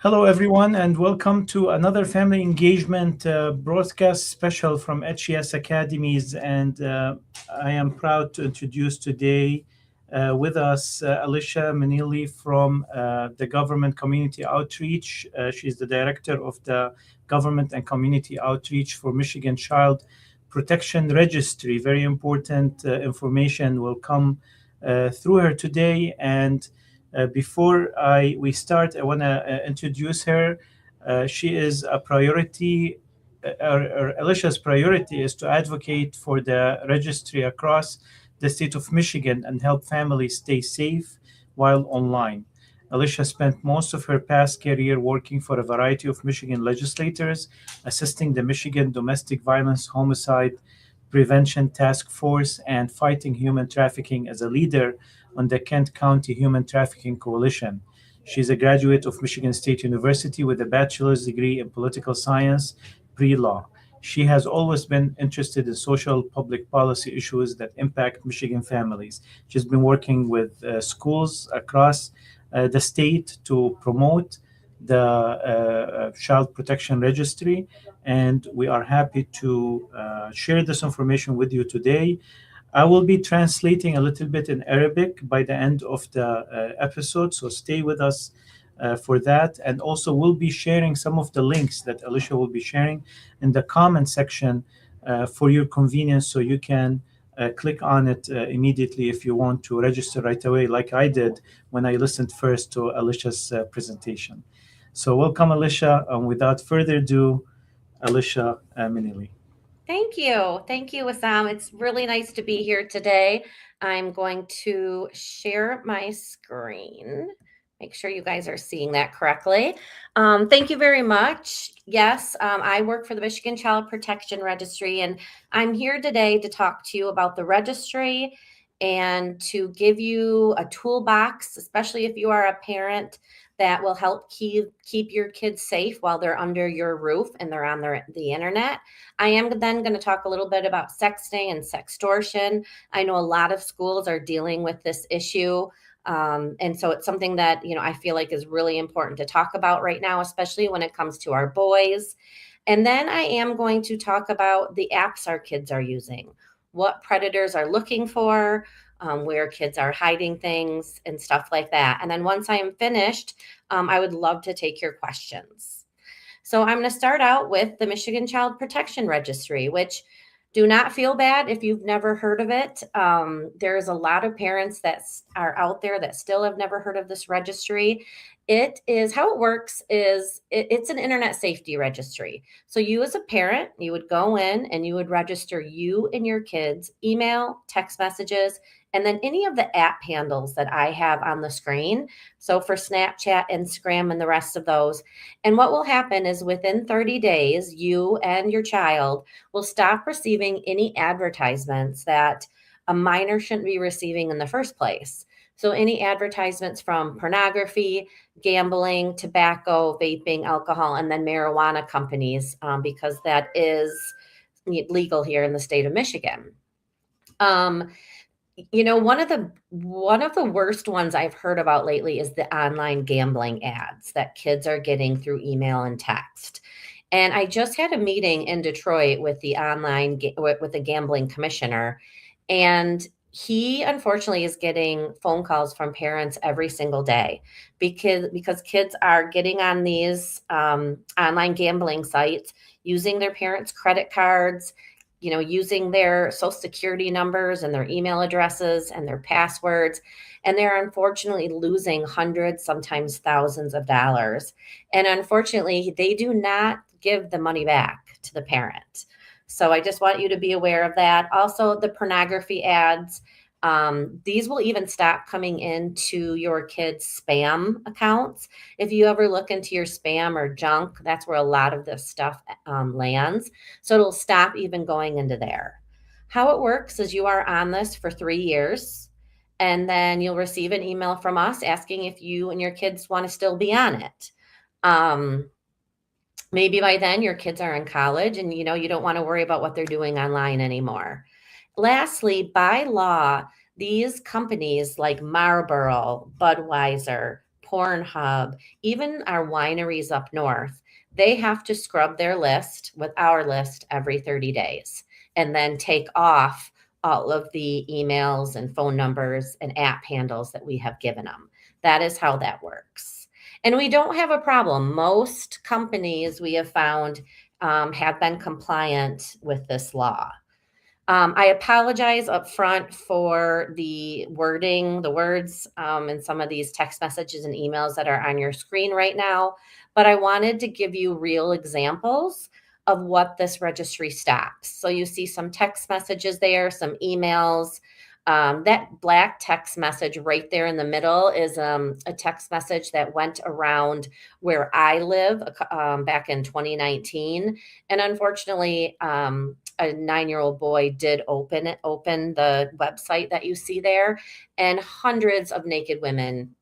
Hello, everyone, and welcome to another family engagement broadcast special from HES Academies. And I am proud to introduce today with us Alisha Meneely from the Government Community Outreach. She's the director of the Government and Community Outreach for Michigan Child Protection Registry. Very important information will come through her today. And before we start, I want to introduce her. She is a priority, Alicia's priority is to advocate for the registry across the state of Michigan and help families stay safe while online. Alicia spent most of her past career working for a variety of Michigan legislators, assisting the Michigan Domestic Violence Homicide Prevention Task Force and fighting human trafficking as a leader on the Kent County Human Trafficking Coalition. She's a graduate of Michigan State University with a bachelor's degree in political science, pre-law. She has always been interested in social public policy issues that impact Michigan families. She's been working with schools across the state to promote the Child Protection Registry, and we are happy to share this information with you today. I will be translating a little bit in Arabic by the end of the episode, so stay with us for that. And also, we'll be sharing some of the links that Alisha will be sharing in the comment section for your convenience, so you can click on it immediately if you want to register right away, like I did when I listened first to Alisha's presentation. So welcome, Alisha. Without further ado, Alisha Meneely. Thank you. Thank you, Wissam. It's really nice to be here today. I'm going to share my screen. Make sure you guys are seeing that correctly. Thank you very much. Yes, I work for the Michigan Child Protection Registry, and I'm here today to talk to you about the registry and to give you a toolbox, especially if you are a parent, that will help keep your kids safe while they're under your roof and they're on the internet. I am then going to talk a little bit about sexting and sextortion. I know a lot of schools are dealing with this issue. And so it's something that, I feel like is really important to talk about right now, especially when it comes to our boys. And then I am going to talk about the apps our kids are using, what predators are looking for, where kids are hiding things and stuff like that. And then once I am finished, I would love to take your questions. So I'm going to start out with the Michigan Child Protection Registry, which do not feel bad if you've never heard of it. There's a lot of parents that are out there that still have never heard of this registry. It is how it works is it's an internet safety registry. So you as a parent, you would go in and you would register you and your kids' email, text messages, and then any of the app handles that I have on the screen. So for Snapchat, Instagram, and the rest of those. And what will happen is within 30 days, you and your child will stop receiving any advertisements that a minor shouldn't be receiving in the first place. So any advertisements from pornography, gambling, tobacco, vaping, alcohol, and then marijuana companies, because that is legal here in the state of Michigan. One of the worst ones I've heard about lately is the online gambling ads that kids are getting through email and text. And I just had a meeting in Detroit with the with the gambling commissioner, and he unfortunately is getting phone calls from parents every single day because kids are getting on these online gambling sites using their parents' credit cards, using their social security numbers and their email addresses and their passwords. And they're unfortunately losing hundreds, sometimes thousands of dollars. And unfortunately, they do not give the money back to the parent. So I just want you to be aware of that. Also, the pornography ads, these will even stop coming into your kids' spam accounts. If you ever look into your spam or junk, that's where a lot of this stuff lands. So it'll stop even going into there. How it works is you are on this for 3 years, and then you'll receive an email from us asking if you and your kids want to still be on it. Maybe by then your kids are in college and you don't want to worry about what they're doing online anymore. Lastly, by law, these companies like Marlboro, Budweiser, Pornhub, even our wineries up north, they have to scrub their list with our list every 30 days and then take off all of the emails and phone numbers and app handles that we have given them. That is how that works. And we don't have a problem. Most companies we have found have been compliant with this law. I apologize up front for the wording, the words, and some of these text messages and emails that are on your screen right now, but I wanted to give you real examples of what this registry stops. So you see some text messages there, some emails. That black text message right there in the middle is a text message that went around where I live back in 2019. And unfortunately, a 9-year-old boy did open the website that you see there, and hundreds of naked women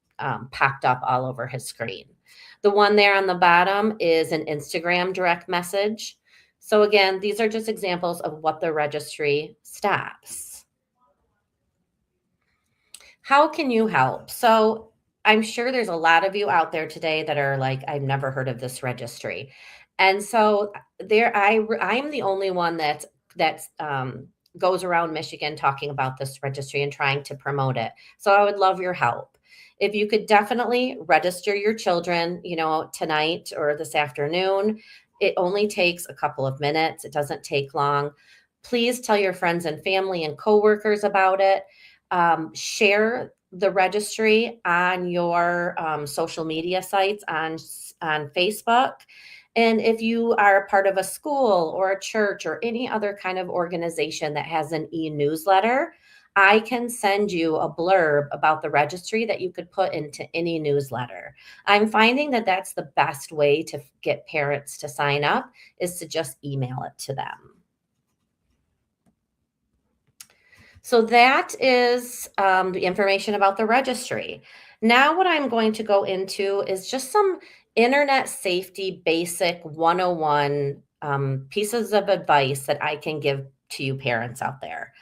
popped up all over his screen. The one there on the bottom is an Instagram direct message. So again, these are just examples of what the registry stops. How can you help? So I'm sure there's a lot of you out there today that are like, I've never heard of this registry. And so I'm the only one that's goes around Michigan talking about this registry and trying to promote it. So I would love your help. If you could definitely register your children, tonight or this afternoon. It only takes a couple of minutes. It doesn't take long. Please tell your friends and family and coworkers about it. Share the registry on your social media sites on Facebook. And if you are a part of a school or a church or any other kind of organization that has an e-newsletter, I can send you a blurb about the registry that you could put into any newsletter. I'm finding that that's the best way to get parents to sign up is to just email it to them. So that is the information about the registry. Now what I'm going to go into is just some internet safety basic 101 pieces of advice that I can give to you parents out there.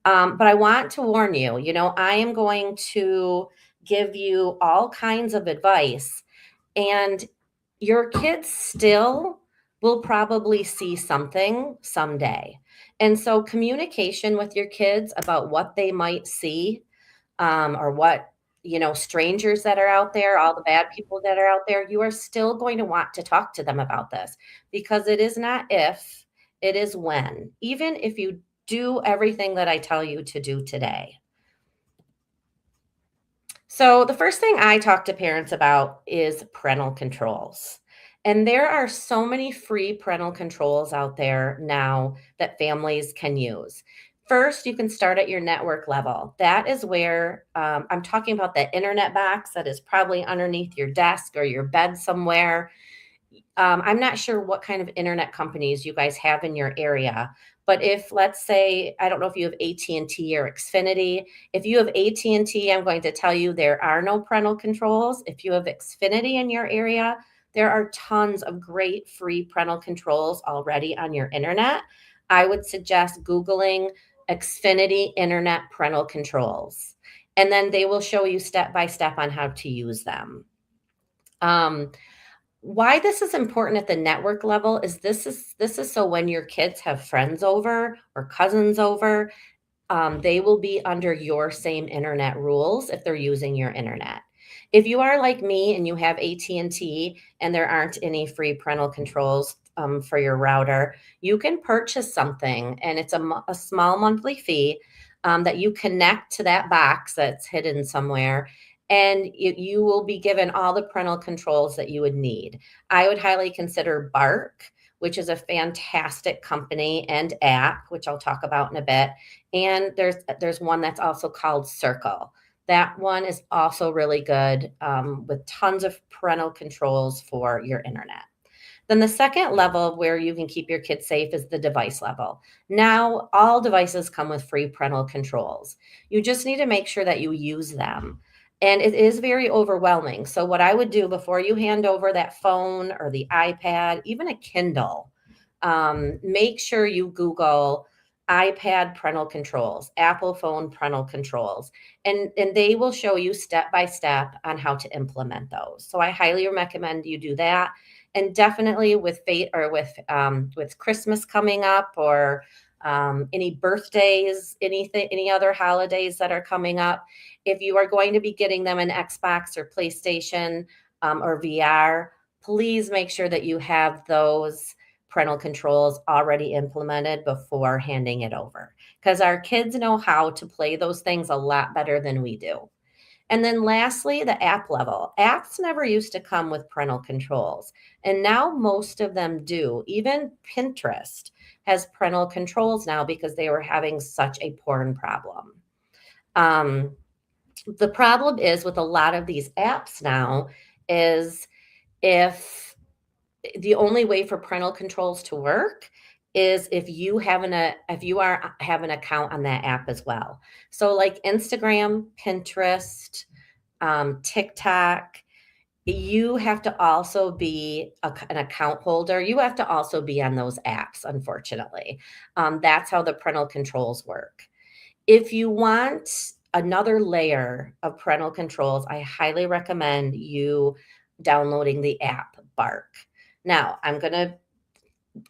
But I want to warn you, I am going to give you all kinds of advice, and your kids still will probably see something someday. And so communication with your kids about what they might see, or what, strangers that are out there, all the bad people that are out there, you are still going to want to talk to them about this, because it is not if, it is when, even if you do everything that I tell you to do today. So the first thing I talk to parents about is parental controls. And there are so many free parental controls out there now that families can use. First, you can start at your network level. That is where I'm talking about the internet box that is probably underneath your desk or your bed somewhere. I'm not sure what kind of internet companies you guys have in your area, but if, let's say, I don't know if you have AT&T or Xfinity. If you have AT&T, I'm going to tell you there are no parental controls. If you have Xfinity in your area, there are tons of great free parental controls already on your internet. I would suggest Googling Xfinity internet parental controls, and then they will show you step by step on how to use them. Why this is important at the network level is this is so when your kids have friends over or cousins over, they will be under your same internet rules if they're using your internet. If you are like me and you have AT&T and there aren't any free parental controls for your router, you can purchase something, and it's a small monthly fee that you connect to that box that's hidden somewhere, and you will be given all the parental controls that you would need. I would highly consider Bark, which is a fantastic company and app, which I'll talk about in a bit. And there's one that's also called Circle. That one is also really good, with tons of parental controls for your internet. Then the second level where you can keep your kids safe is the device level. Now, all devices come with free parental controls. You just need to make sure that you use them. And it is very overwhelming. So, what I would do before you hand over that phone or the iPad, even a Kindle, make sure you Google iPad parental controls, Apple phone parental controls, and they will show you step by step on how to implement those. So I highly recommend you do that. And definitely with fate or with Christmas coming up, or any birthdays, anything, any other holidays that are coming up, if you are going to be getting them an Xbox or PlayStation, or VR, please make sure that you have those parental controls already implemented before handing it over, because our kids know how to play those things a lot better than we do. And then lastly, the app level. Apps never used to come with parental controls, and now most of them do. Even Pinterest has parental controls now because they were having such a porn problem. Um, the problem is with a lot of these apps now is, if the only way for parental controls to work is if you have an account on that app as well. So like Instagram, Pinterest, TikTok, you have to also be an account holder. You have to also be on those apps, unfortunately. That's how the parental controls work. If you want another layer of parental controls, I highly recommend you downloading the app Bark. Now, I'm going to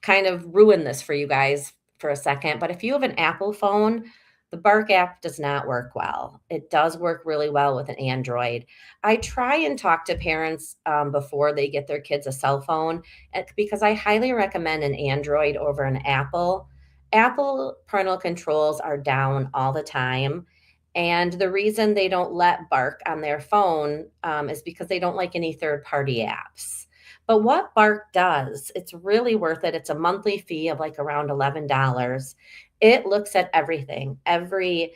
kind of ruin this for you guys for a second, but if you have an Apple phone, the Bark app does not work well. It does work really well with an Android. I try and talk to parents before they get their kids a cell phone, because I highly recommend an Android over an Apple. Apple parental controls are down all the time. And the reason they don't let Bark on their phone is because they don't like any third party apps. But what Bark does, it's really worth it. It's a monthly fee of like around $11. It looks at everything, every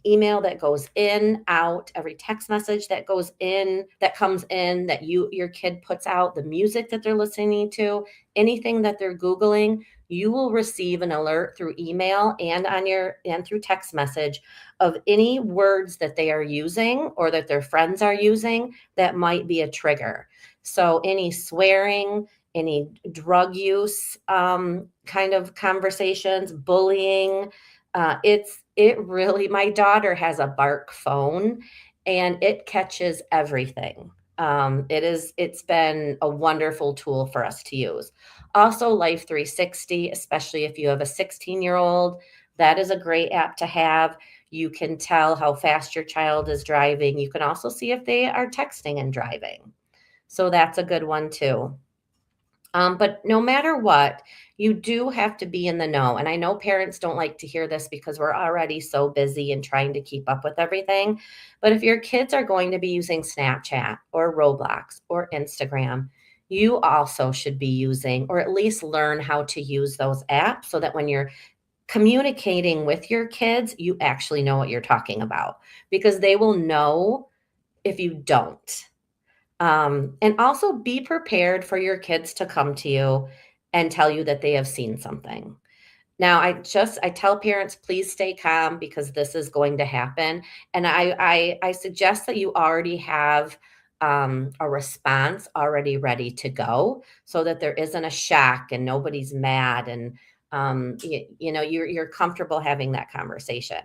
email that goes in, out, every text message that goes in, that comes in, that your kid puts out, the music that they're listening to, anything that they're Googling. You will receive an alert through email and through text message of any words that they are using or that their friends are using that might be a trigger. So any swearing, any drug use kind of conversations, bullying. It really, my daughter has a Bark phone and it catches everything. It's been a wonderful tool for us to use. Also, Life 360, especially if you have a 16-year-old, that is a great app to have. You can tell how fast your child is driving. You can also see if they are texting and driving. So that's a good one too. But no matter what, you do have to be in the know. And I know parents don't like to hear this because we're already so busy and trying to keep up with everything. But if your kids are going to be using Snapchat or Roblox or Instagram, you also should be using, or at least learn how to use those apps, so that when you're communicating with your kids, you actually know what you're talking about, because they will know if you don't. And also be prepared for your kids to come to you and tell you that they have seen something. Now, I tell parents, please stay calm because this is going to happen. And I suggest that you already have a response already ready to go, so that there isn't a shock and nobody's mad, and you're comfortable having that conversation.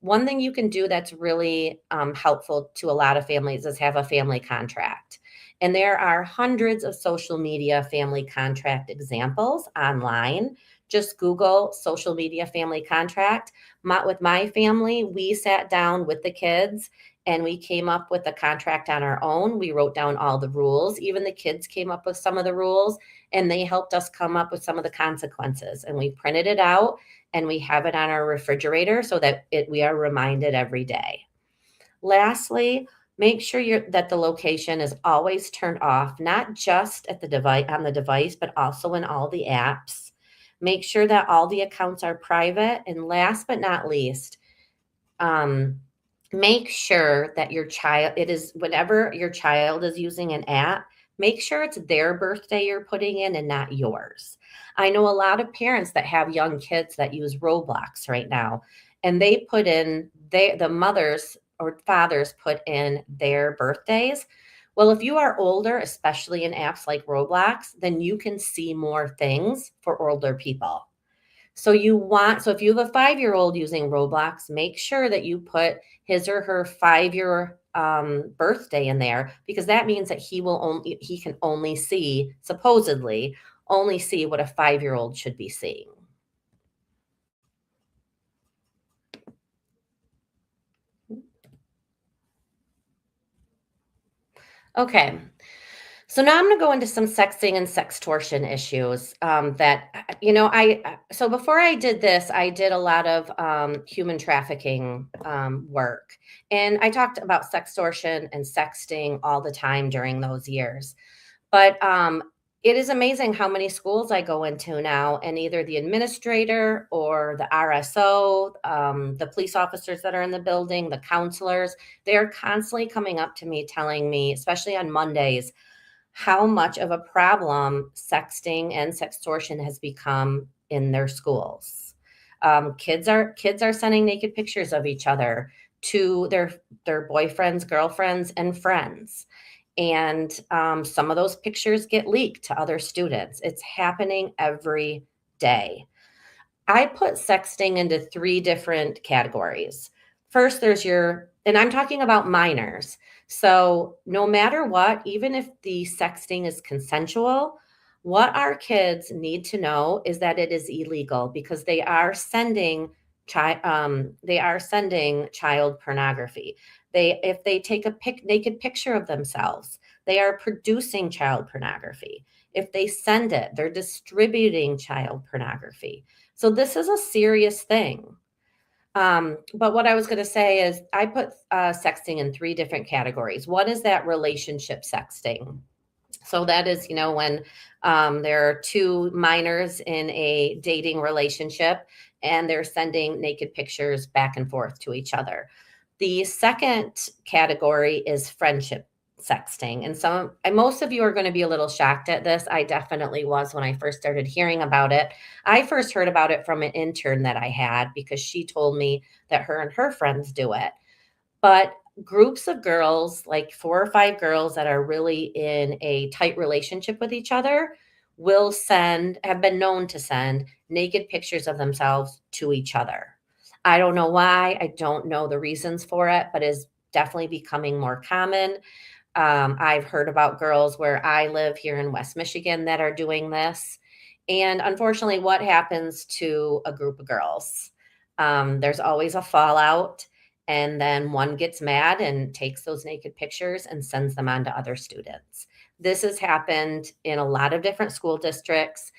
One thing you can do that's really helpful to a lot of families is have a family contract. And there are hundreds of social media family contract examples online. Just Google social media family contract. With my family, we sat down with the kids and we came up with a contract on our own. We wrote down all the rules. Even the kids came up with some of the rules, and they helped us come up with some of the consequences. And we printed it out and we have it on our refrigerator so that we are reminded every day. Lastly, make sure that the location is always turned off, not just at the device on the device, but also in all the apps. Make sure that all the accounts are private. And last but not least, make sure that whenever your child is using an app, make sure it's their birthday you're putting in and not yours. I know a lot of parents that have young kids that use Roblox right now, and they put in the mothers or fathers put in their birthdays. Well, if you are older, especially in apps like Roblox, then you can see more things for older people. So if you have a 5-year-old using Roblox, make sure that you put his or her 5-year birthday in there, because that means that he can only see, supposedly, only see what a 5-year-old should be seeing. Okay. So now I'm going to go into some sexting and sextortion issues so before I did this, I did a lot of human trafficking work. And I talked about sextortion and sexting all the time during those years. But it is amazing how many schools I go into now, and either the administrator or the RSO, the police officers that are in the building, the counselors, they're constantly coming up to me telling me, especially on Mondays, how much of a problem sexting and sextortion has become in their schools. Kids are sending naked pictures of each other to their boyfriends, girlfriends, and friends. And some of those pictures get leaked to other students. It's happening every day. I put sexting into 3 different categories. First, and I'm talking about minors. So, no matter what, even if the sexting is consensual, what our kids need to know is that it is illegal, because they are sending child pornography. If they take a naked picture of themselves, they are producing child pornography. If they send it, they're distributing child pornography. So this is a serious thing. But what I was going to say is I put sexting in 3 different categories. One is that relationship sexting. So that is, when there are 2 minors in a dating relationship and they're sending naked pictures back and forth to each other. The second category is friendship sexting. And most of you are going to be a little shocked at this. I definitely was when I first started hearing about it. I first heard about it from an intern that I had, because she told me that her and her friends do it. But groups of girls, like 4 or 5 girls that are really in a tight relationship with each other, have been known to send naked pictures of themselves to each other. I don't know why. I don't know the reasons for it, but it's definitely becoming more common. I've heard about girls where I live here in West Michigan that are doing this. And unfortunately, what happens to a group of girls? There's always a fallout, and then one gets mad and takes those naked pictures and sends them on to other students. This has happened in a lot of different school districts.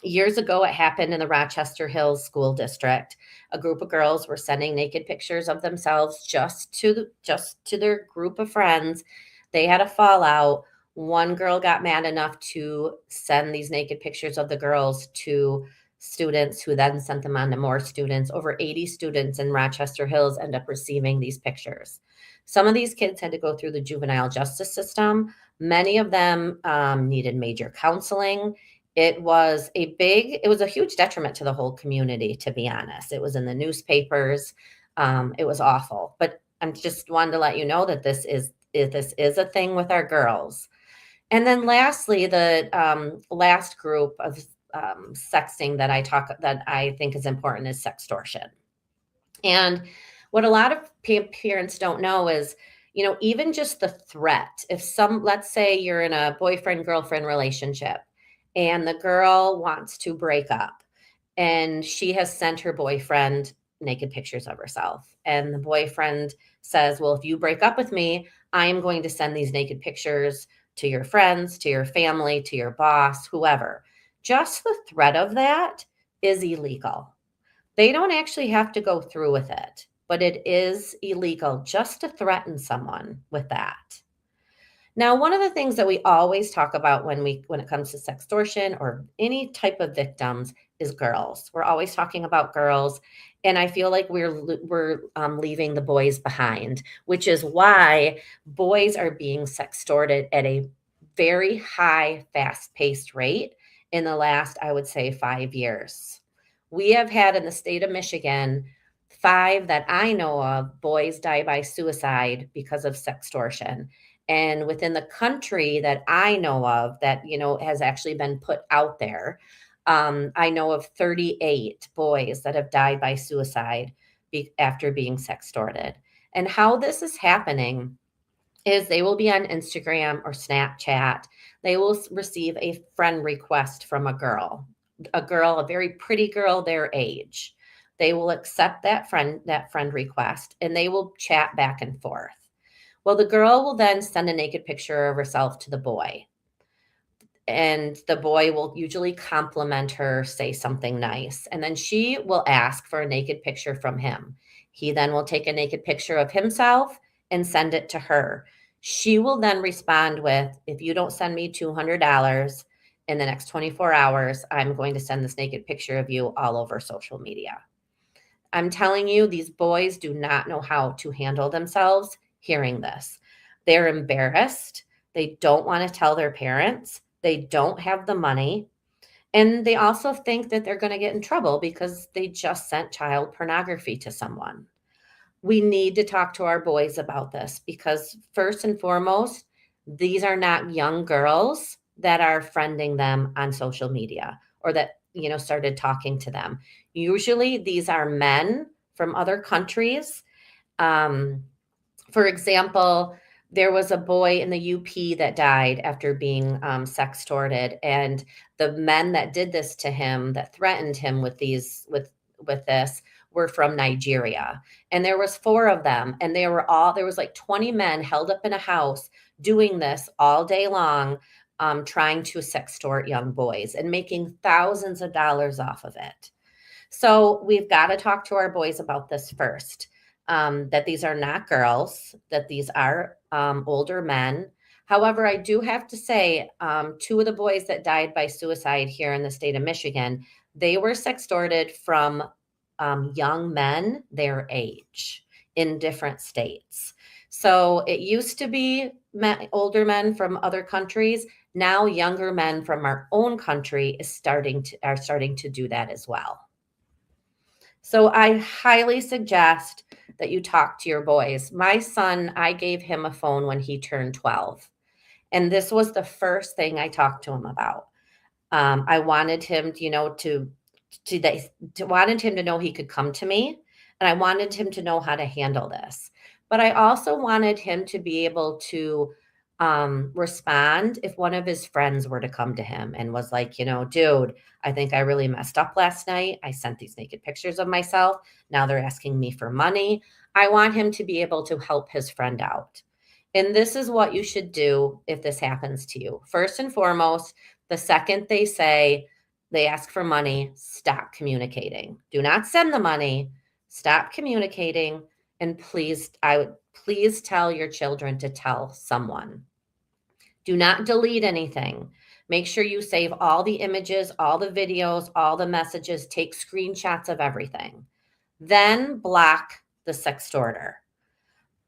Years ago, it happened in the Rochester Hills School District. A group of girls were sending naked pictures of themselves just to their group of friends. They had a fallout. One girl got mad enough to send these naked pictures of the girls to students, who then sent them on to more students. Over 80 students in Rochester Hills end up receiving these pictures. Some of these kids had to go through the juvenile justice system. Many of them needed major counseling. It was a huge detriment to the whole community, to be honest. It was in the newspapers. It was awful. But I just wanted to let you know that this is a thing with our girls. And then lastly, the last group of sexting that I think is important is sextortion. And what a lot of parents don't know is, even just the threat. Let's say you're in a boyfriend-girlfriend relationship and the girl wants to break up, and she has sent her boyfriend naked pictures of herself. And the boyfriend says, well, if you break up with me, I am going to send these naked pictures to your friends, to your family, to your boss, whoever. Just the threat of that is illegal. They don't actually have to go through with it, but it is illegal just to threaten someone with that. Now, one of the things that we always talk about when it comes to sextortion or any type of victims is girls. We're always talking about girls, and I feel like we're leaving the boys behind, which is why boys are being sextorted at a very high, fast-paced rate in the last, I would say, 5 years. We have had in the state of Michigan 5 that I know of boys die by suicide because of sextortion. And within the country that I know of that, has actually been put out there, I know of 38 boys that have died by suicide after being sextorted. And how this is happening is they will be on Instagram or Snapchat. They will receive a friend request from a girl, a very pretty girl their age. They will accept that friend request, and they will chat back and forth. Well, the girl will then send a naked picture of herself to the boy, and the boy will usually compliment her, say something nice, and then she will ask for a naked picture from him. He then will take a naked picture of himself and send it to her. She will then respond with, if you don't send me $200 in the next 24 hours, I'm going to send this naked picture of you all over social media. I'm telling you, these boys do not know how to handle themselves hearing this. They're embarrassed. They don't want to tell their parents. They don't have the money. And they also think that they're going to get in trouble because they just sent child pornography to someone. We need to talk to our boys about this because, first and foremost, these are not young girls that are friending them on social media or that, started talking to them. Usually these are men from other countries. For example, there was a boy in the UP that died after being sextorted, and the men that did this to him, that threatened him with this, were from Nigeria. And there was 4 of them, and there was like 20 men held up in a house doing this all day long, trying to sextort young boys and making thousands of dollars off of it. So we've got to talk to our boys about this first, that these are not girls, that these are older men. However, I do have to say, 2 of the boys that died by suicide here in the state of Michigan, they were sextorted from young men their age in different states. So it used to be older men from other countries. Now younger men from our own country are starting to do that as well. So I highly suggest that you talk to your boys. My son, I gave him a phone when he turned 12. And this was the first thing I talked to him about. I wanted him, wanted him to know he could come to me, and I wanted him to know how to handle this. But I also wanted him to be able to respond if one of his friends were to come to him and was like, dude, I think I really messed up last night. I sent these naked pictures of myself. Now they're asking me for money. I want him to be able to help his friend out. And this is what you should do if this happens to you. First and foremost, the second they ask for money, stop communicating. Do not send the money. Stop communicating. And please tell your children to tell someone. Do not delete anything. Make sure you save all the images, all the videos, all the messages, take screenshots of everything. Then block the sextorter.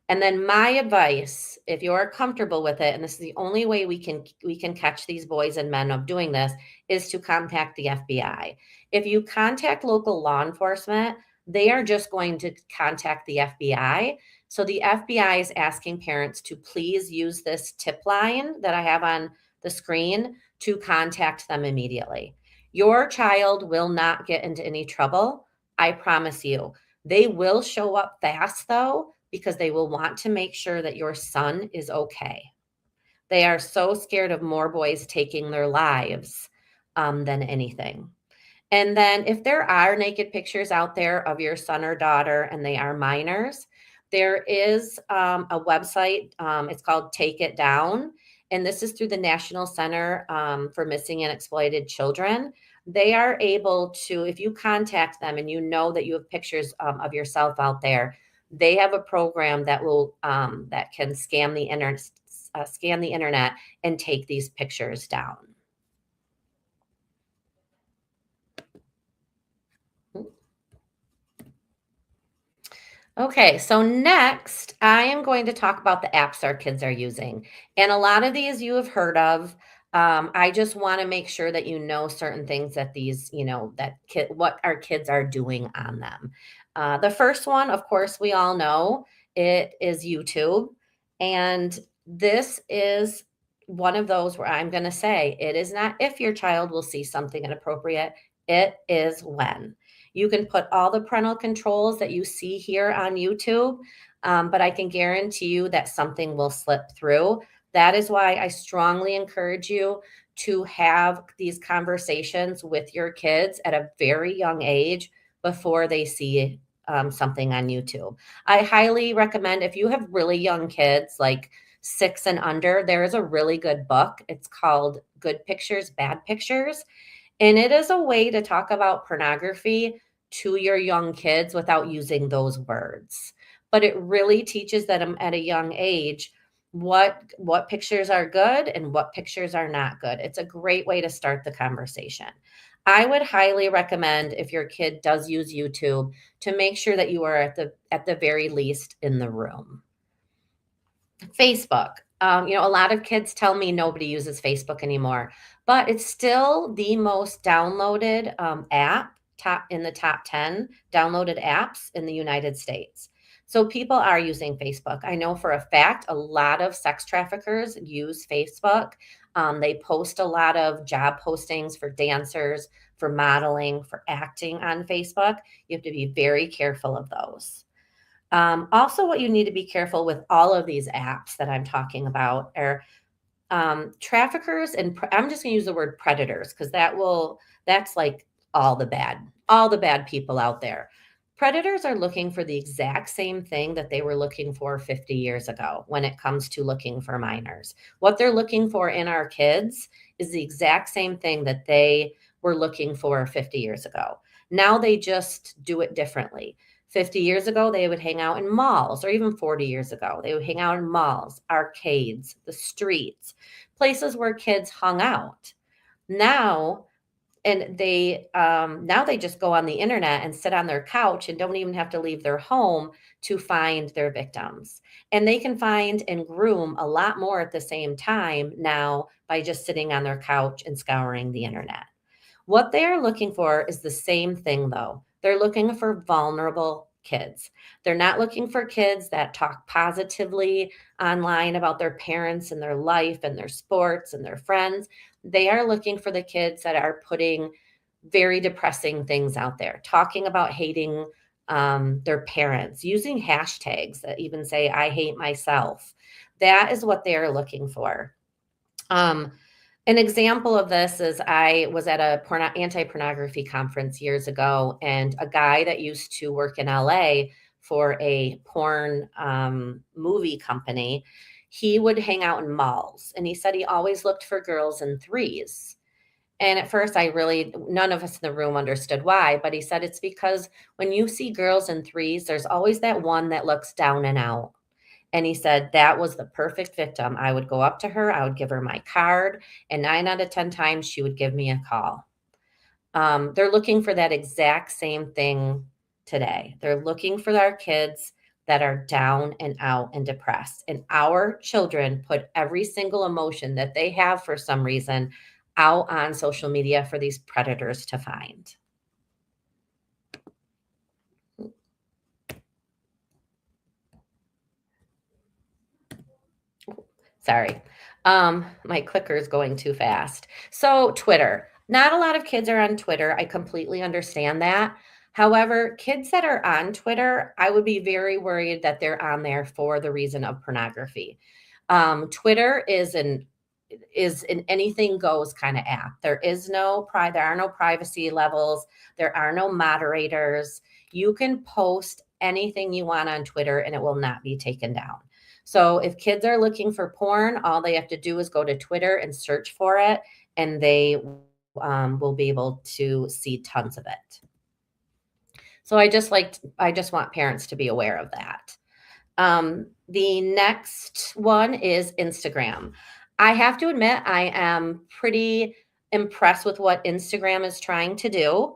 And then my advice, if you're comfortable with it, and this is the only way we can catch these boys and men of doing this, is to contact the FBI. If you contact local law enforcement, they are just going to contact the FBI. So the FBI is asking parents to please use this tip line that I have on the screen to contact them immediately. Your child will not get into any trouble. I promise you. They will show up fast though, because they will want to make sure that your son is okay. They are so scared of more boys taking their lives than anything. And then if there are naked pictures out there of your son or daughter and they are minors, there is a website. It's called Take It Down. And this is through the National Center for Missing and Exploited Children. They are able to, if you contact them and you know that you have pictures of yourself out there, they have a program that will that can scan the internet and take these pictures down. Okay, so next I am going to talk about the apps our kids are using. And a lot of these you have heard of. I just want to make sure that you know certain things that these, what our kids are doing on them. The first one, of course, we all know it is YouTube. And this is one of those where I'm going to say it is not if your child will see something inappropriate, it is when. You can put all the parental controls that you see here on YouTube, but I can guarantee you that something will slip through. That is why I strongly encourage you to have these conversations with your kids at a very young age before they see something on YouTube. I highly recommend if you have really young kids, like 6 and under, there is a really good book. It's called Good Pictures, Bad Pictures. And it is a way to talk about pornography to your young kids without using those words. But it really teaches them at a young age what pictures are good and what pictures are not good. It's a great way to start the conversation. I would highly recommend if your kid does use YouTube to make sure that you are at the very least in the room. Facebook. A lot of kids tell me nobody uses Facebook anymore, but it's still the most downloaded app, top in the top 10 downloaded apps in the United States. So people are using Facebook. I know for a fact a lot of sex traffickers use Facebook. They post a lot of job postings for dancers, for modeling, for acting on Facebook. You have to be very careful of those. Also, what you need to be careful with all of these apps that I'm talking about are traffickers, and I'm just going to use the word predators because that's like all the bad people out there. Predators are looking for the exact same thing that they were looking for 50 years ago when it comes to looking for minors. What they're looking for in our kids is the exact same thing that they were looking for 50 years ago. Now they just do it differently. 50 years ago, they would hang out in malls, or even 40 years ago, they would hang out in malls, arcades, the streets, places where kids hung out. Now, now they just go on the internet and sit on their couch and don't even have to leave their home to find their victims. And they can find and groom a lot more at the same time now by just sitting on their couch and scouring the internet. What they're looking for is the same thing, though. They're looking for vulnerable kids. They're not looking for kids that talk positively online about their parents and their life and their sports and their friends. They are looking for the kids that are putting very depressing things out there, talking about hating their parents, using hashtags that even say, I hate myself. That is what they are looking for. Um, an example of this is I was at a anti-pornography conference years ago, and a guy that used to work in LA for a porn movie company, he would hang out in malls, and he said he always looked for girls in threes. And at first, none of us in the room understood why, but he said it's because when you see girls in threes, there's always that one that looks down and out. And he said that was the perfect victim. I would go up to her, I would give her my card, and 9 out of 10 times she would give me a call. They're looking for that exact same thing today. They're looking for our kids that are down and out and depressed. And our children put every single emotion that they have for some reason out on social media for these predators to find. Sorry. My clicker is going too fast. So Twitter. Not a lot of kids are on Twitter. I completely understand that. However, kids that are on Twitter, I would be very worried that they're on there for the reason of pornography. Twitter is an anything goes kind of app. There are no privacy levels. There are no moderators. You can post anything you want on Twitter and it will not be taken down. So if kids are looking for porn, all they have to do is go to Twitter and search for it, and they will be able to see tons of it. So I just want parents to be aware of that. The next one is Instagram. I have to admit, I am pretty impressed with what Instagram is trying to do.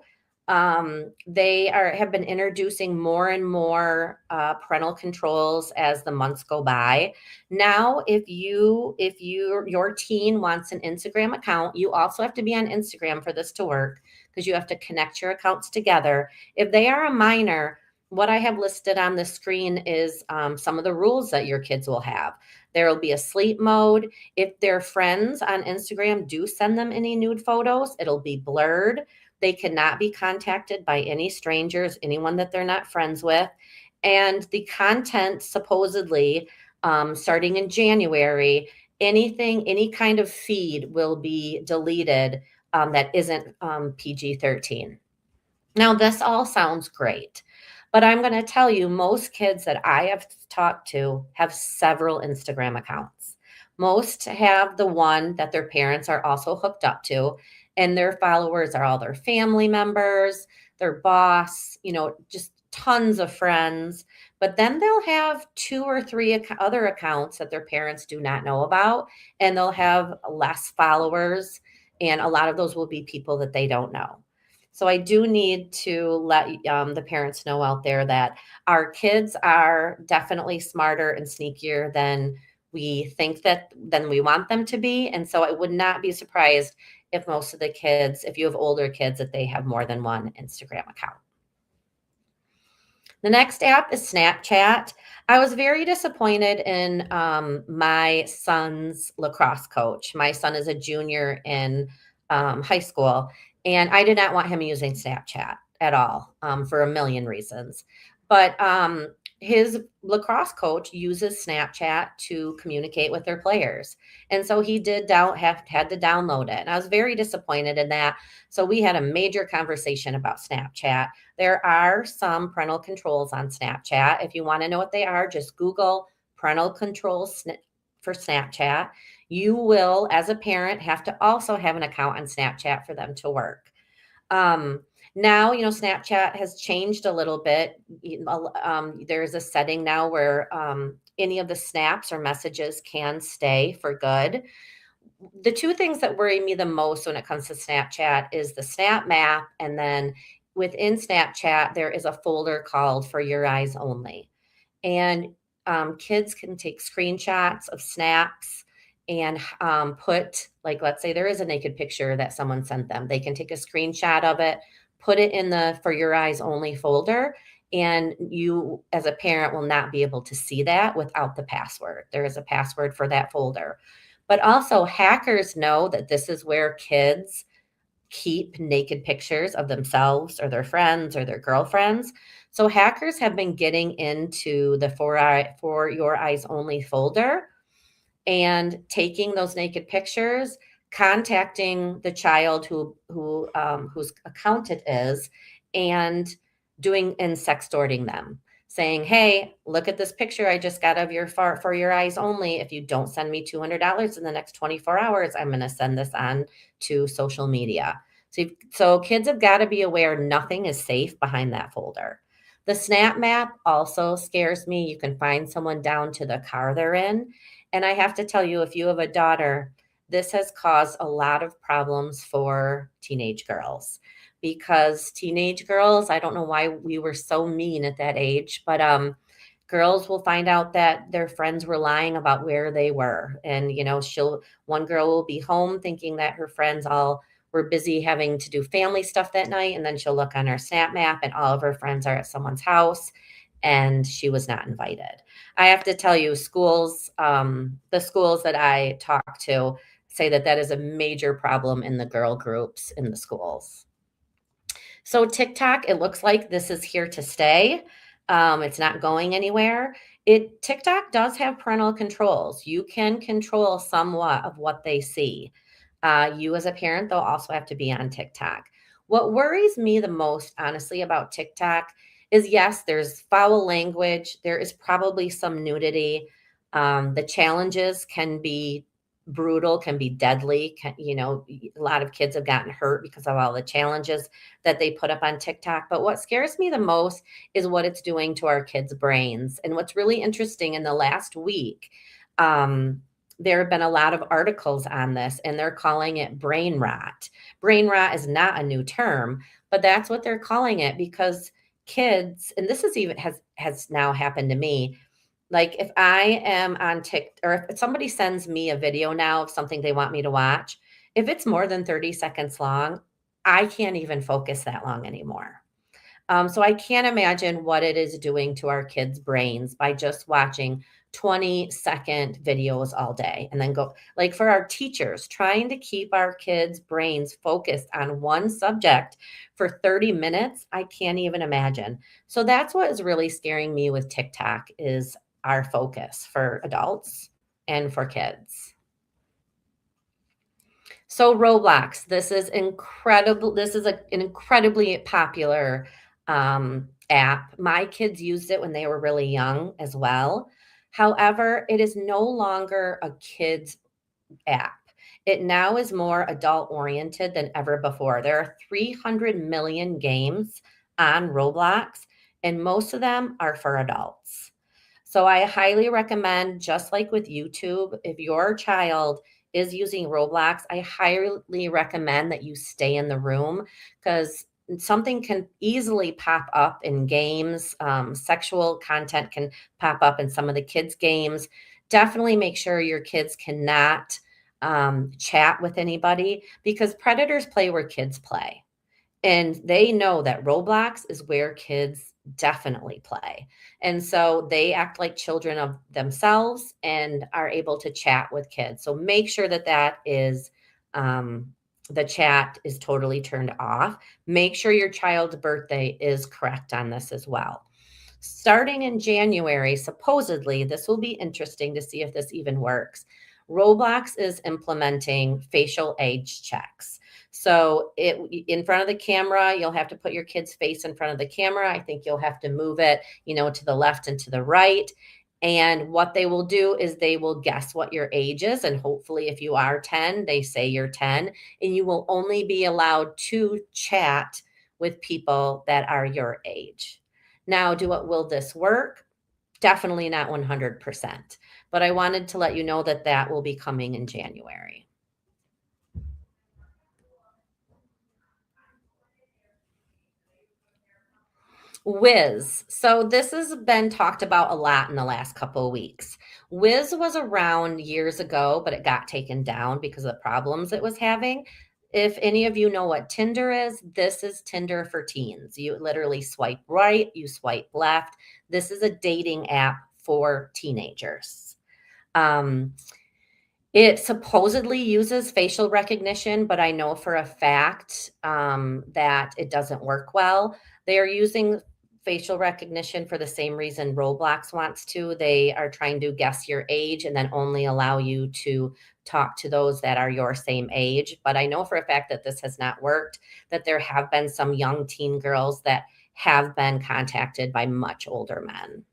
They have been introducing more and more parental controls as the months go by. Now, if your teen wants an Instagram account, you also have to be on Instagram for this to work because you have to connect your accounts together. If they are a minor, what I have listed on the screen is some of the rules that your kids will have. There will be a sleep mode. If their friends on Instagram do send them any nude photos, it'll be blurred. They cannot be contacted by any strangers, anyone that they're not friends with. And the content supposedly, starting in January, any kind of feed will be deleted that isn't PG-13. Now, this all sounds great, but I'm going to tell you, most kids that I have talked to have several Instagram accounts. Most have the one that their parents are also hooked up to, and their followers are all their family members, their boss, just tons of friends. But then they'll have two or three other accounts that their parents do not know about, and they'll have less followers. And a lot of those will be people that they don't know. So I do need to let the parents know out there that our kids are definitely smarter and sneakier than we want them to be. And so I would not be surprised if most of the kids, if you have older kids, that they have more than one Instagram account. The next app is Snapchat. I was very disappointed in my son's lacrosse coach. My son is a junior in high school, and I did not want him using Snapchat at all for a million reasons. But his lacrosse coach uses Snapchat to communicate with their players. And so he had to download it. And I was very disappointed in that. So we had a major conversation about Snapchat. There are some parental controls on Snapchat. If you want to know what they are, just Google parental controls for Snapchat. You will, as a parent, have to also have an account on Snapchat for them to work. Now, Snapchat has changed a little bit. There's a setting now where any of the snaps or messages can stay for good. The two things that worry me the most when it comes to Snapchat is the Snap Map, and then within Snapchat, there is a folder called For Your Eyes Only. And kids can take screenshots of snaps and put, like, let's say there is a naked picture that someone sent them. They can take a screenshot of it, put it in the For Your Eyes Only folder, and you, as a parent, will not be able to see that without the password. There is a password for that folder. But also, hackers know that this is where kids keep naked pictures of themselves or their friends or their girlfriends. So hackers have been getting into the For Your Eyes Only folder and taking those naked pictures, contacting the child whose account it is, and sextorting them, saying, "Hey, look at this picture I just got of your For Your Eyes Only. If you don't send me $200 in the next 24 hours, I'm going to send this on to social media." So kids have got to be aware nothing is safe behind that folder. The Snap Map also scares me. You can find someone down to the car they're in. And I have to tell you, if you have a daughter, this has caused a lot of problems for teenage girls, because teenage girls, I don't know why we were so mean at that age, but girls will find out that their friends were lying about where they were. And, one girl will be home thinking that her friends all were busy having to do family stuff that night. And then she'll look on her Snap Map and all of her friends are at someone's house, and she was not invited. I have to tell you, the schools that I talk to say that is a major problem in the girl groups in the schools. So TikTok, it looks like this is here to stay. It's not going anywhere. TikTok does have parental controls. You can control somewhat of what they see. You as a parent, though, also have to be on TikTok. What worries me the most, honestly, about TikTok is, yes, there's foul language. There is probably some nudity. The challenges can be brutal, can be deadly. A lot of kids have gotten hurt because of all the challenges that they put up on TikTok. But what scares me the most is what it's doing to our kids' brains. And what's really interesting, in the last week, there have been a lot of articles on this, and they're calling it brain rot. Brain rot is not a new term, but that's what they're calling it because kids, and this is even has now happened to me. Like if I am on TikTok or if somebody sends me a video now of something they want me to watch, if it's more than 30 seconds long, I can't even focus that long anymore. So I can't imagine what it is doing to our kids' brains by just watching 20-second videos all day and then go like for our teachers trying to keep our kids' brains focused on one subject for 30 minutes, I can't even imagine. So that's what is really scaring me with TikTok is our focus for adults and for kids. So Roblox, this is incredible. This is an incredibly popular app. My kids used it when they were really young as well. However, it is no longer a kids app. It now is more adult oriented than ever before. There are 300 million games on Roblox, and most of them are for adults. So I highly recommend, just like with YouTube, if your child is using Roblox, I highly recommend that you stay in the room because something can easily pop up in games. Sexual content can pop up in some of the kids' games. Definitely make sure your kids cannot chat with anybody because predators play where kids play. And they know that Roblox is where kids definitely play. And so they act like children of themselves and are able to chat with kids. So make sure that um, the chat is totally turned off. Make sure your child's birthday is correct on this as well. Starting in January, supposedly, this will be interesting to see if this even works. Roblox is implementing facial age checks. So it in front of the camera, you'll have to put your kid's face in front of the camera. I think you'll have to move it, to the left and to the right. And what they will do is they will guess what your age is. And hopefully, if you are 10, they say you're 10. And you will only be allowed to chat with people that are your age. Now, will this work? Definitely not 100%. But I wanted to let you know that that will be coming in January. Wiz. So this has been talked about a lot in the last couple of weeks. Wiz was around years ago, but it got taken down because of the problems it was having. If any of you know what Tinder is, this is Tinder for teens. You literally swipe right, you swipe left. This is a dating app for teenagers. Um, it supposedly uses facial recognition, but I know for a fact that it doesn't work well. They are using facial recognition for the same reason Roblox wants to. They are trying to guess your age and then only allow you to talk to those that are your same age. But I know for a fact that this has not worked, that there have been some young teen girls that have been contacted by much older men.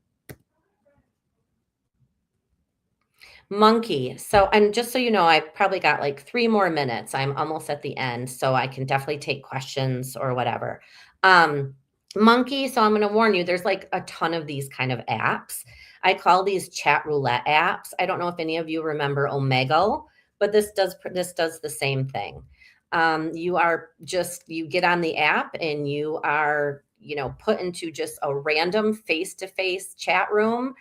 Monkey. So, and just so you know, I probably got like 3 more minutes. I'm almost at the end, so I can definitely take questions or whatever. Um, Monkey. So I'm going to warn you. There's like a ton of these kind of apps. I call these chat roulette apps. I don't know if any of you remember Omegle, but this does the same thing. You get on the app and you are put into just a random face to face chat room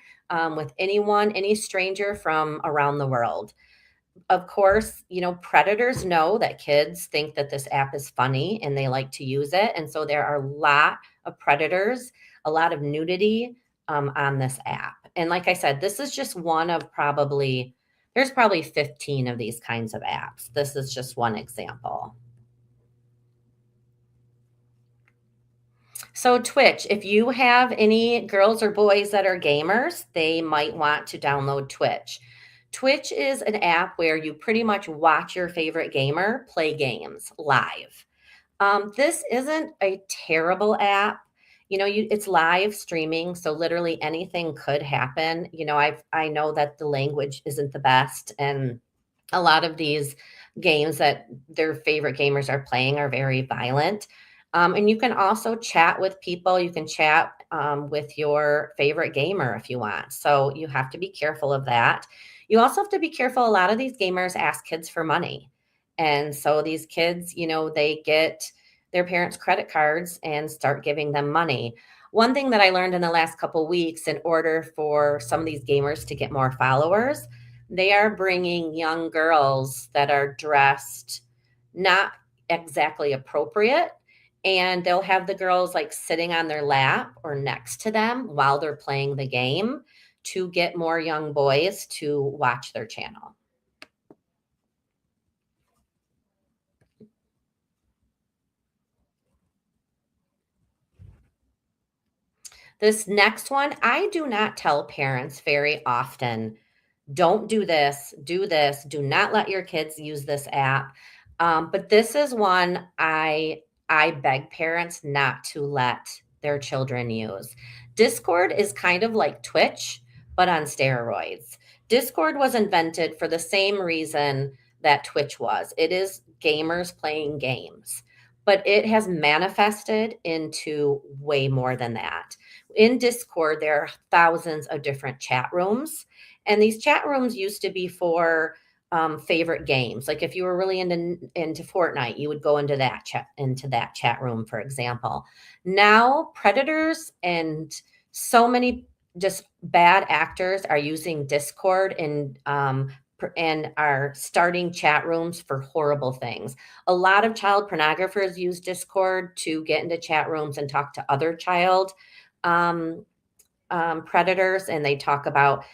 with anyone, any stranger from around the world. Of course, predators know that kids think that this app is funny and they like to use it. And so there are a lot of predators, a lot of nudity on this app. And like I said, this is just one of there's probably 15 of these kinds of apps. This is just one example. So Twitch, if you have any girls or boys that are gamers, they might want to download Twitch. Twitch is an app where you pretty much watch your favorite gamer play games live. This isn't a terrible app. It's live streaming, so literally anything could happen. I know that the language isn't the best, and a lot of these games that their favorite gamers are playing are very violent. And you can also chat with people. You can chat with your favorite gamer if you want. So you have to be careful of that. You also have to be careful. A lot of these gamers ask kids for money. And so these kids, their parents' credit cards and start giving them money. One thing that I learned in the last couple weeks, in order for some of these gamers to get more followers, they are bringing young girls that are dressed not exactly appropriate, and they'll have the girls like sitting on their lap or next to them while they're playing the game to get more young boys to watch their channel. This next one, I do not tell parents very often, don't do this, do not let your kids use this app. But this is one I beg parents not to let their children use. Discord is kind of like Twitch, but on steroids. Discord was invented for the same reason that Twitch was. It is gamers playing games, but it has manifested into way more than that. In Discord, there are thousands of different chat rooms, and these chat rooms used to be for favorite games. Like if you were really into Fortnite, you would go into that chat room, for example. Now, predators and so many just bad actors are using Discord and are starting chat rooms for horrible things. A lot of child pornographers use Discord to get into chat rooms and talk to other child um, predators, and they talk about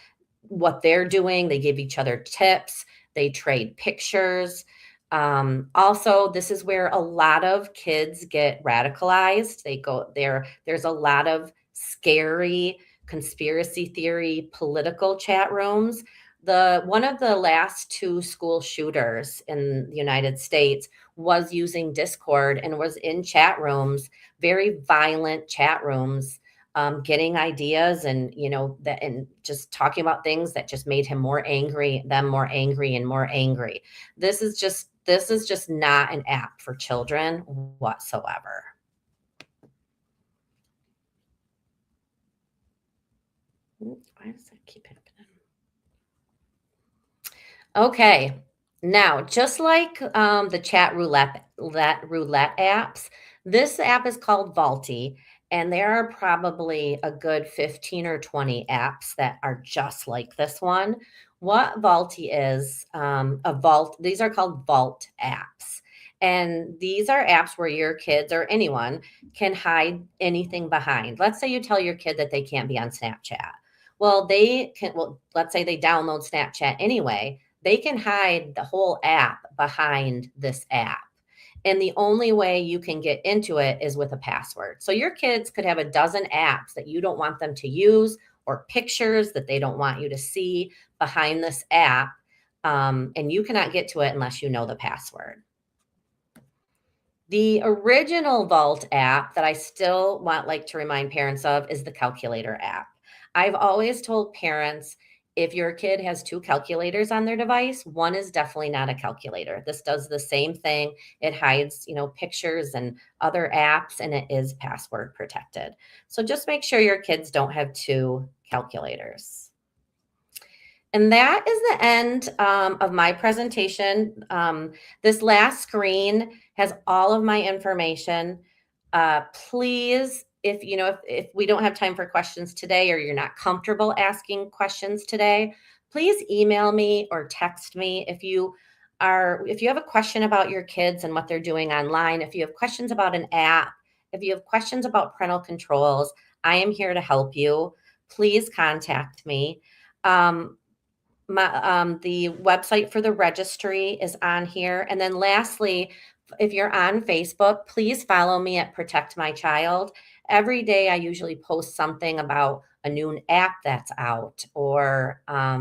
what they're doing. They give each other tips. They trade pictures. Also, this is where a lot of kids get radicalized. They go there. There's a lot of scary conspiracy theory political chat rooms. One of the last two school shooters in the United States was using Discord and was in chat rooms, very violent chat rooms, getting ideas and that, and just talking about things that just made him more angry, them more angry and more angry. This is just not an app for children whatsoever. Why does that keep happening? Okay, now just like the chat roulette apps, this app is called Vaulty, and there are probably a good 15 or 20 apps that are just like this one. What Vaulty is, a vault, these are called vault apps. And these are apps where your kids or anyone can hide anything behind. Let's say you tell your kid that they can't be on Snapchat. Well, let's say they download Snapchat anyway, they can hide the whole app behind this app. And the only way you can get into it is with a password. So your kids could have a dozen apps that you don't want them to use, or pictures that they don't want you to see behind this app. And you cannot get to it unless you know the password. The original Vault app that I still like to remind parents of is the calculator app. I've always told parents, if your kid has two calculators on their device, one is definitely not a calculator. This does the same thing. It hides, pictures and other apps, and it is password protected. So just make sure your kids don't have two calculators. And that is the end of my presentation. This last screen has all of my information. Please, if we don't have time for questions today, or you're not comfortable asking questions today, please email me or text me. If you have a question about your kids and what they're doing online, if you have questions about an app, if you have questions about parental controls, I am here to help you. Please contact me. The website for the registry is on here. And then lastly, if you're on Facebook, please follow me at Protect My Child. Every day I usually post something about a new app that's out, or a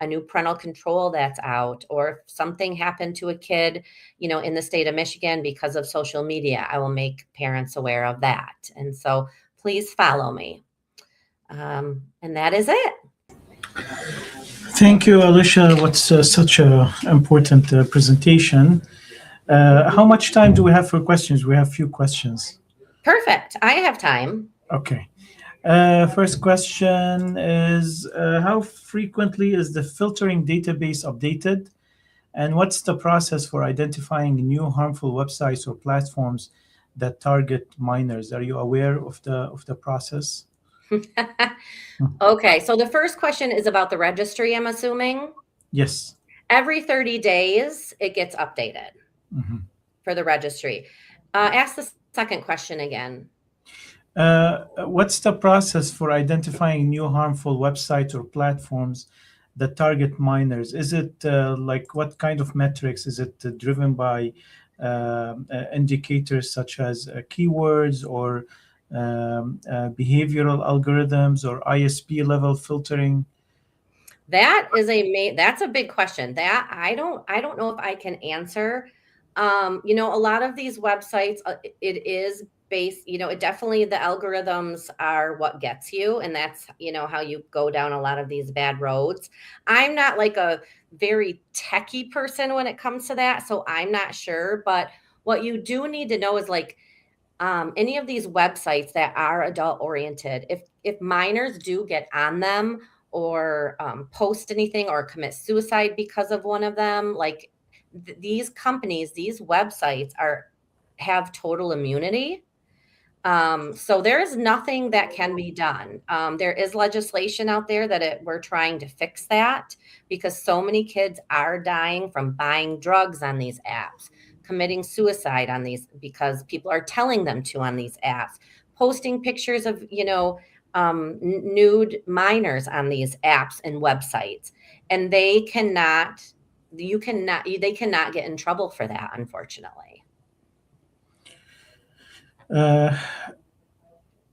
new parental control that's out, or if something happened to a kid, in the state of Michigan because of social media, I will make parents aware of that. And so please follow me. And that is it. Thank you, Alisha. What's such an important presentation. How much time do we have for questions? We have a few questions. Perfect. I have time. Okay. First question is, how frequently is the filtering database updated? And what's the process for identifying new harmful websites or platforms that target minors. Are you aware of the process? Okay, so the first question is about the registry, I'm assuming. Yes. Every 30 days, it gets updated Mhm. for the registry. Ask the second question again. What's the process for identifying new harmful websites or platforms that target minors? Is it like what kind of metrics? Is it driven by indicators such as keywords or behavioral algorithms or ISP level filtering? That's a big question. That I don't know if I can answer. A lot of these websites, it is based, it definitely the algorithms are what gets you, and that's, how you go down a lot of these bad roads. I'm not like a very techie person when it comes to that, so I'm not sure, but what you do need to know is like any of these websites that are adult oriented, if minors do get on them or post anything or commit suicide because of one of them, like these companies, these websites are have total immunity. So there is nothing that can be done. There is legislation out there that we're trying to fix that because so many kids are dying from buying drugs on these apps, committing suicide on these because people are telling them to on these apps, posting pictures of, nude minors on these apps and websites. And they cannot get in trouble for that, unfortunately. Uh,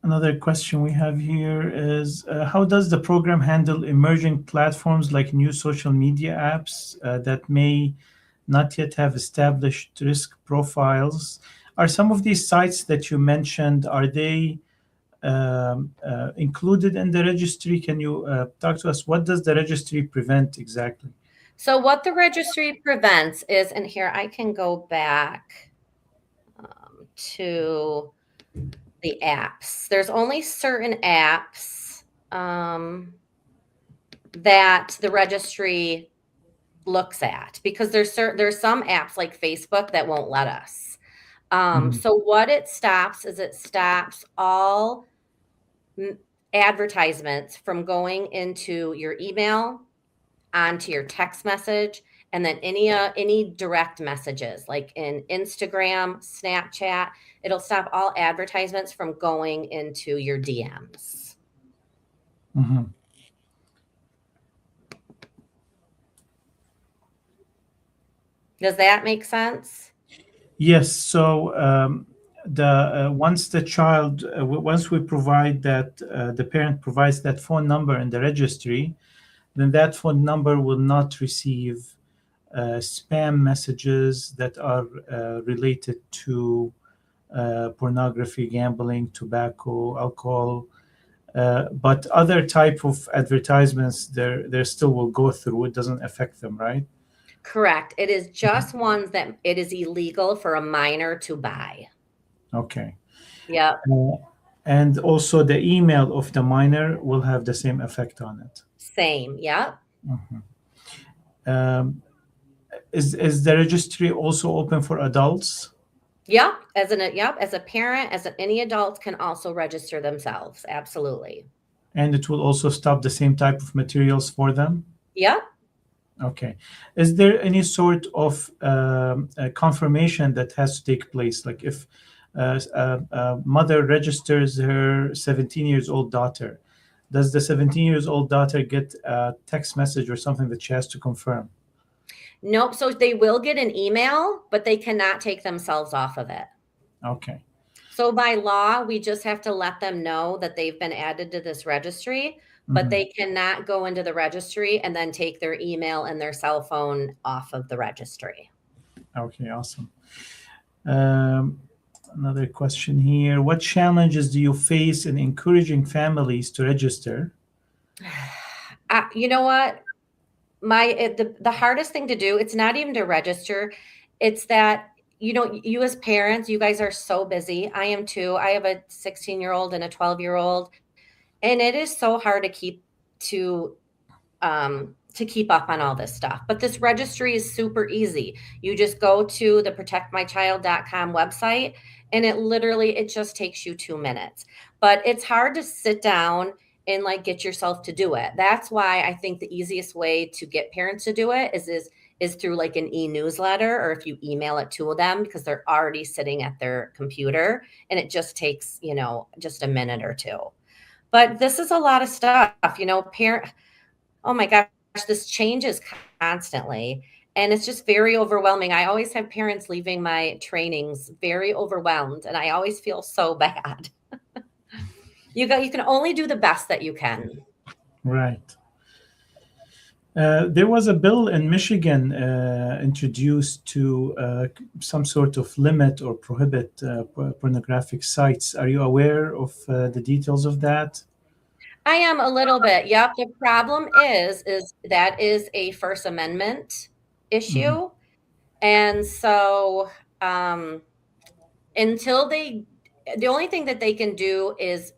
Another question we have here is how does the program handle emerging platforms like new social media apps that may not yet have established risk profiles? Are some of these sites that you mentioned, are they included in the registry? Can you talk to us? What does the registry prevent exactly? So what the registry prevents is, and here I can go back to the apps. There's only certain apps that the registry looks at because there's some apps like Facebook that won't let us. Mhm. So what it stops is it stops all m- advertisements from going into your email, onto your text message, and then any direct messages like in Instagram, Snapchat. It'll stop all advertisements from going into your DMs. Mhm. Does that make sense? Yes. So the once the child, once we provide that, the parent provides that phone number in the registry, then that phone number will not receive spam messages that are related to pornography, gambling, tobacco, alcohol. But other type of advertisements, there still will go through. It doesn't affect them, right? Correct. It is just ones that it is illegal for a minor to buy. Okay. Yep. Uh, and also the email of the minor will have the same effect on it. Same. Yep. Mhm. Um, is the registry also open for adults? Yep. As a parent, any adults can also register themselves. Absolutely. And it will also stop the same type of materials for them? Yep. Okay. Is there any sort of confirmation that has to take place? Like if a mother registers her 17 years old daughter, does the 17 years old daughter get a text message or something that she has to confirm? Nope. So they will get an email, but they cannot take themselves off of it. Okay. So by law, we just have to let them know that they've been added to this registry, but Mhm. they cannot go into the registry and then take their email and their cell phone off of the registry. Okay, awesome. Um, Another question here. What challenges do you face in encouraging families to register? You know what? The hardest thing to do, it's not even to register. It's that, you as parents, you guys are so busy. I am too. I have a 16-year-old and a 12-year-old, and it is so hard to to keep up on all this stuff. But this registry is super easy. You just go to the protectmychild.com website and it just takes you 2 minutes. But it's hard to sit down and like get yourself to do it. That's why I think the easiest way to get parents to do it is through like an e-newsletter, or if you email it to them, because they're already sitting at their computer, and it just takes, just a minute or two. But this is a lot of stuff, oh my gosh, this changes constantly. And it's just very overwhelming. I always have parents leaving my trainings very overwhelmed, and I always feel so bad. You can only do the best that you can. Right. There was a bill in Michigan introduced to some sort of limit or prohibit pornographic sites. Are you aware of the details of that? I am a little bit. Yep. The problem is that is a First Amendment issue. Mhm. And so until the only thing that they can do is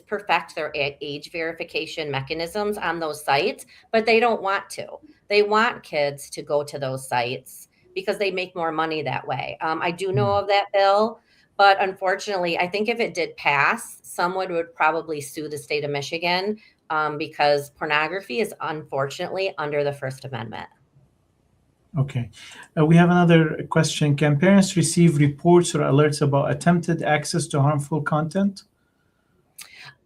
perfect their age verification mechanisms on those sites, but they don't want to. They want kids to go to those sites because they make more money that way. I do know of that bill, but unfortunately, I think if it did pass, someone would probably sue the state of Michigan, because pornography is unfortunately under the First Amendment. Okay. We have another question. Can parents receive reports or alerts about attempted access to harmful content?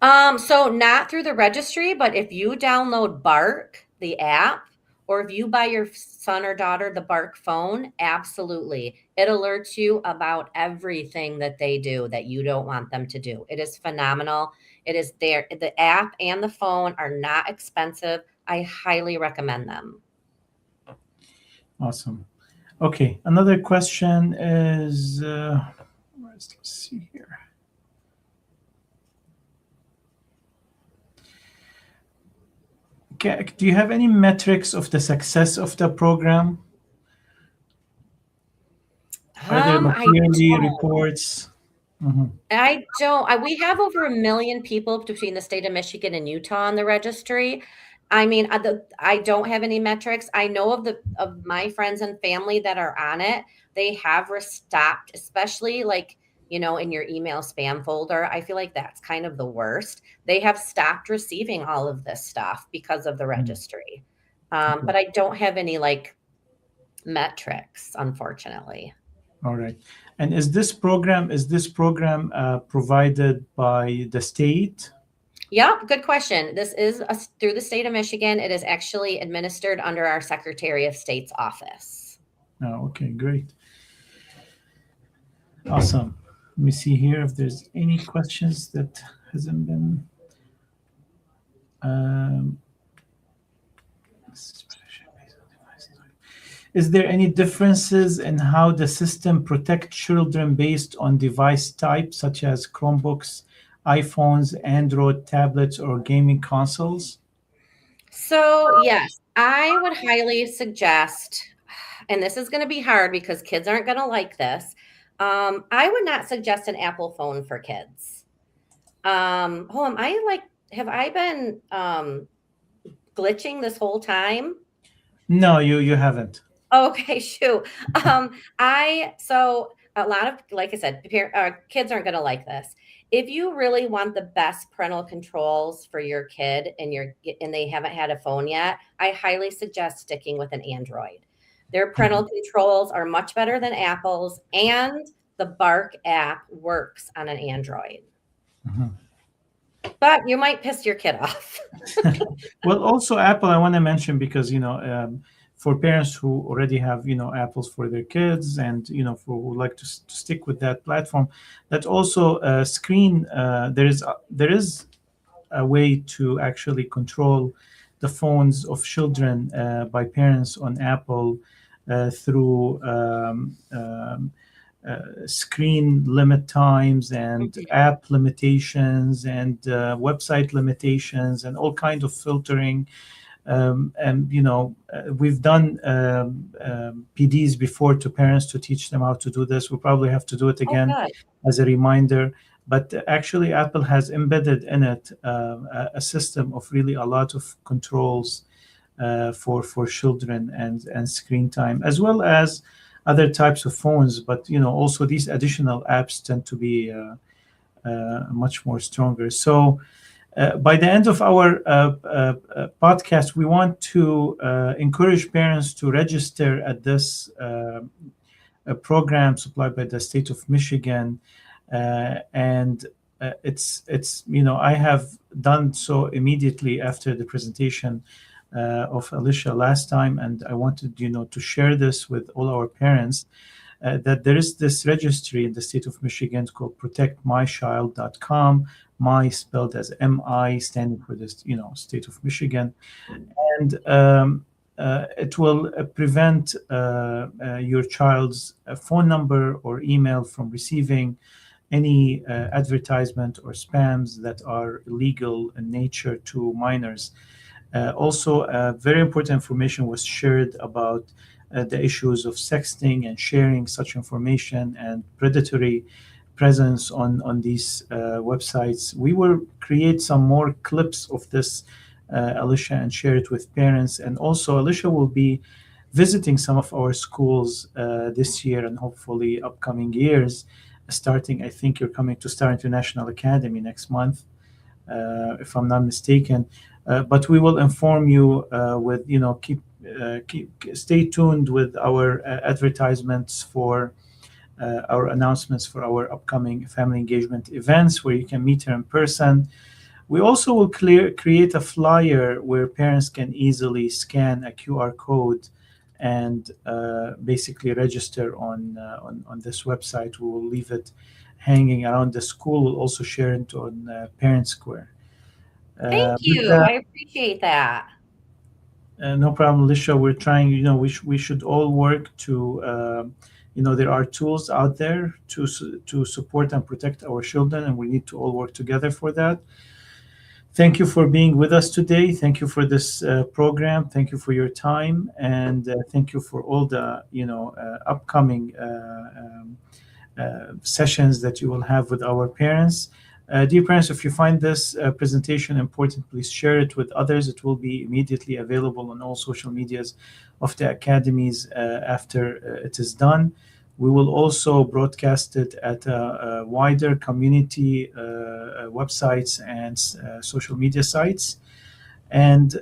So not through the registry, but if you download Bark, the app, or if you buy your son or daughter the Bark phone, absolutely. It alerts you about everything that they do that you don't want them to do. It is phenomenal. It is there. The app and the phone are not expensive. I highly recommend them. Awesome. Okay. Another question is, let's see here. Do you have any metrics of the success of the program? Are there yearly reports? I don't. We have over 1 million people between the state of Michigan and Utah on the registry. I mean, I don't have any metrics. I know of my friends and family that are on it. They have stopped, especially like, in your email spam folder. I feel like that's kind of the worst. They have stopped receiving all of this stuff because of the registry. But I don't have any like metrics, unfortunately. All right. And is this program provided by the state? Yeah, good question. This is through the state of Michigan. It is actually administered under our Secretary of State's office. Oh, okay, great. Awesome. Let me see here if there's any questions that hasn't been. Is there any differences in how the system protects children based on device type, such as Chromebooks, iPhones, Android tablets, or gaming consoles? So, yes, I would highly suggest, and this is going to be hard because kids aren't going to like this. I would not suggest an Apple phone for kids. Have I been glitching this whole time? No, you haven't. Okay, shoot. So a lot of, like I said, kids aren't going to like this. If you really want the best parental controls for your kid and they haven't had a phone yet, I highly suggest sticking with an Android. Their parental controls are much better than Apple's, and the Bark app works on an Android. But you might piss your kid off. Well, also Apple, I want to mention because, for parents who already have, Apples for their kids and, who would like to stick with that platform, that also screen, there is a way to actually control the phones of children by parents on Apple through screen limit times and app limitations and website limitations and all kinds of filtering. And we've done PDs before to parents to teach them how to do this. We'll probably have to do it again as a reminder. But actually, Apple has embedded in it a system of really a lot of controls for children and screen time, as well as other types of phones, but also these additional apps tend to be much more stronger. So by the end of our podcast, we want to encourage parents to register at this program supplied by the state of Michigan, and it's I have done so immediately after the presentation of Alisha last time, and I wanted to share this with all our parents. That there is this registry in the state of Michigan called protectmychild.com, my spelled as MI, standing for this, state of Michigan. And it will prevent your child's phone number or email from receiving any advertisement or spams that are illegal in nature to minors. Also, very important information was shared about the issues of sexting and sharing such information and predatory presence on these websites. We will create some more clips of this, Alisha, and share it with parents. And also, Alisha will be visiting some of our schools this year and hopefully upcoming years. Starting, I think you're coming to Star International Academy next month, if I'm not mistaken. But we will inform you with, stay tuned with our advertisements for our announcements for our upcoming family engagement events where you can meet her in person. We also will create a flyer where parents can easily scan a QR code and basically register on this website. We will leave it hanging around the school. We'll also share it on Parent Square. Thank you. I appreciate that. No problem, Alisha. We're trying, we should all work to, there are tools out there to support and protect our children, and we need to all work together for that. Thank you for being with us today. Thank you for this program. Thank you for your time, and thank you for all the, upcoming sessions that you will have with our parents. Dear parents, if you find this presentation important, please share it with others. It will be immediately available on all social medias of the academies after it is done. We will also broadcast it at a wider community websites and social media sites. And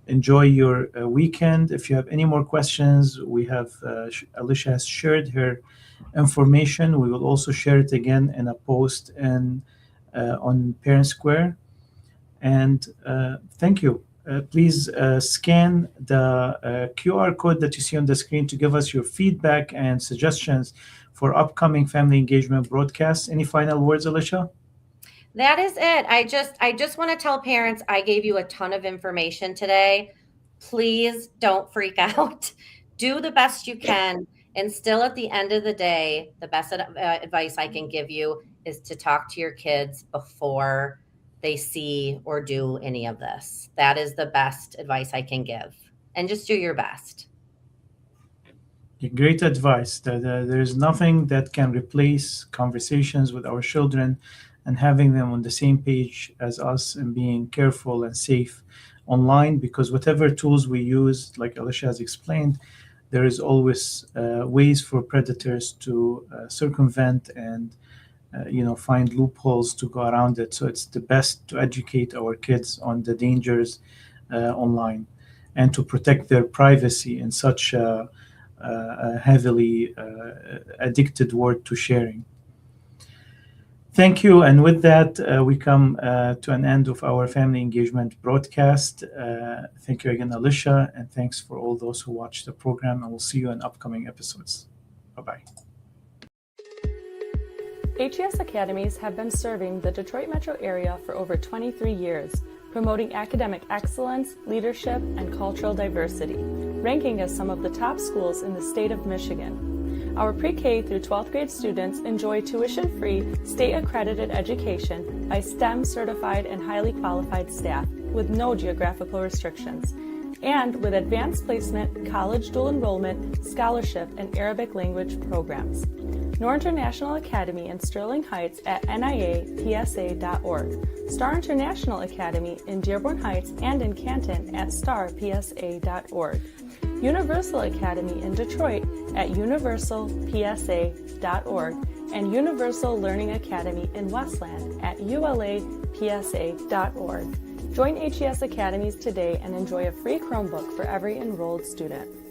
enjoy your weekend. If you have any more questions, we have Alisha has shared her information. We will also share it again in a post on Parent Square. And thank you. Please scan the QR code that you see on the screen to give us your feedback and suggestions for upcoming family engagement broadcasts. Any final words, Alisha? That is it. I just want to tell parents I gave you a ton of information today. Please don't freak out. Do the best you can. And still at the end of the day, the best advice I can give you is to talk to your kids before they see or do any of this. That is the best advice I can give. And just do your best. Great advice. There is nothing that can replace conversations with our children and having them on the same page as us and being careful and safe online, because whatever tools we use, like Alisha has explained, there is always ways for predators to circumvent and find loopholes to go around it. So it's the best to educate our kids on the dangers online and to protect their privacy in such a heavily addicted world to sharing. Thank you. And with that, we come to an end of our family engagement broadcast. Thank you again, Alisha, and thanks for all those who watched the program. And we'll see you in upcoming episodes. Bye-bye. HES Academies have been serving the Detroit metro area for over 23 years, promoting academic excellence, leadership, and cultural diversity, ranking as some of the top schools in the state of Michigan. Our pre-K through 12th grade students enjoy tuition-free, state-accredited education by STEM-certified and highly qualified staff with no geographical restrictions, and with advanced placement, college dual enrollment, scholarship, and Arabic language programs. Nor International Academy in Sterling Heights at niapsa.org, Star International Academy in Dearborn Heights and in Canton at starpsa.org, Universal Academy in Detroit at universalpsa.org, and Universal Learning Academy in Westland at ulapsa.org. Join HES Academies today and enjoy a free Chromebook for every enrolled student.